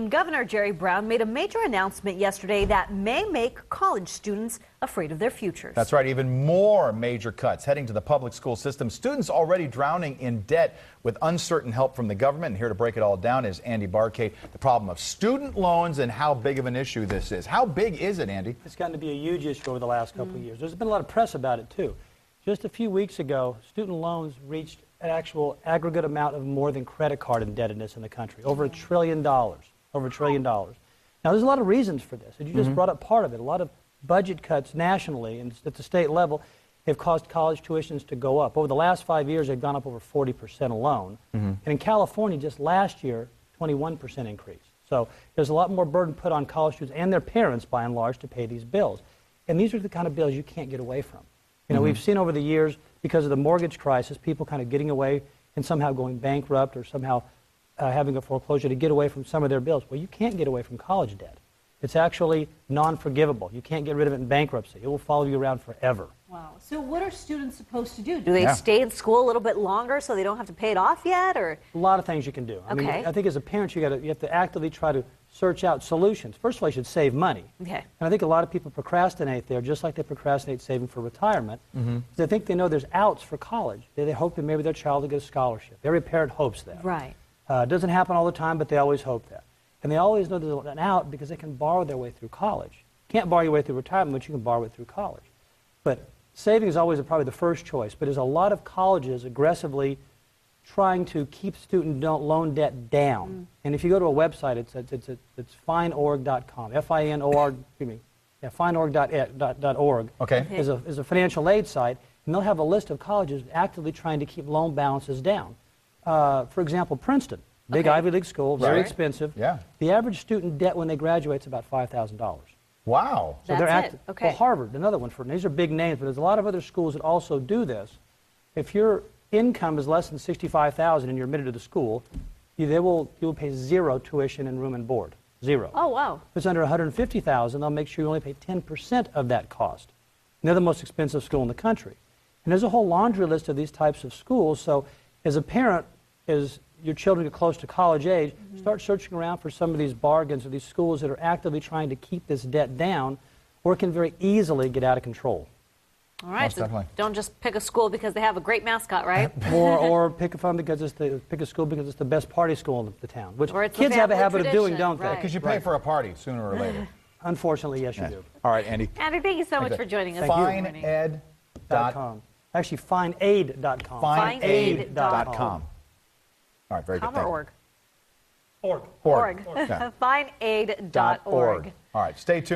Governor Jerry Brown made a major announcement yesterday that may make college students afraid of their futures. That's right, even more major cuts heading to the public school system. Students already drowning in debt with uncertain help from the government. And here to break it all down is Andy Barkay, the problem of student loans and how big of an issue this is. How big is it, Andy? It's gotten to be a huge issue over the last couple of years. There's been a lot of press about it, too. Just a few weeks ago, student loans reached an actual aggregate amount of more than credit card indebtedness in the country, over $1 trillion. Over $1 trillion. Now, there's a lot of reasons for this, and you just brought up part of it. A lot of budget cuts nationally and at the state level have caused college tuitions to go up. Over the last 5 years, they've gone up over 40% alone. And in California, just last year, 21% increase. So there's a lot more burden put on college students and their parents, by and large, to pay these bills. And these are the kind of bills you can't get away from. You know, we've seen over the years, because of the mortgage crisis, people kind of getting away and somehow going bankrupt or somehow having a foreclosure to get away from some of their bills. Well, you can't get away from college debt. It's actually non-forgivable. You can't get rid of it in bankruptcy. It will follow you around forever. Wow. So what are students supposed to do? Do they stay in school a little bit longer so they don't have to pay it off yet? Or a lot of things you can do. I mean, I think as a parent, you have to actively try to search out solutions. First of all, you should save money. Okay. And I think a lot of people procrastinate there, just like they procrastinate saving for retirement. They think they know there's outs for college. They hope that maybe their child will get a scholarship. Every parent hopes that. Right. It doesn't happen all the time, but they always hope that. And they always know there's an out because they can borrow their way through college. You can't borrow your way through retirement, but you can borrow it through college. But saving is always probably the first choice. But there's a lot of colleges aggressively trying to keep student loan debt down. And if you go to a website, it's finorg.com, F-I-N-O-R, excuse me, yeah, finorg.org is a financial aid site, and they'll have a list of colleges actively trying to keep loan balances down. For example, Princeton, big Ivy League school, very expensive. Yeah. The average student debt when they graduate is about $5,000. Wow. So they're active. Well, Harvard, another one for these are big names, but there's a lot of other schools that also do this. If your income is less than $65,000 and you're admitted to the school, you will pay zero tuition and room and board. Zero. Oh, wow. If it's under $150,000, they'll make sure you only pay 10% of that cost. And they're the most expensive school in the country. And there's a whole laundry list of these types of schools. So as a parent, as your children get close to college age, start searching around for some of these bargains or these schools that are actively trying to keep this debt down, or it can very easily get out of control. All right, so don't just pick a school because they have a great mascot, right? or pick a school because it's the best party school in the town, which kids have a habit of doing, don't they? Because you pay for a party sooner or later. Unfortunately, yes, you do. All right, Andy. Andy, thank you so much for joining us. FineEd.com. Actually, FineAid.com. FineAid.com. All right, very good. Org. Org. FineAid.org. All right, stay tuned.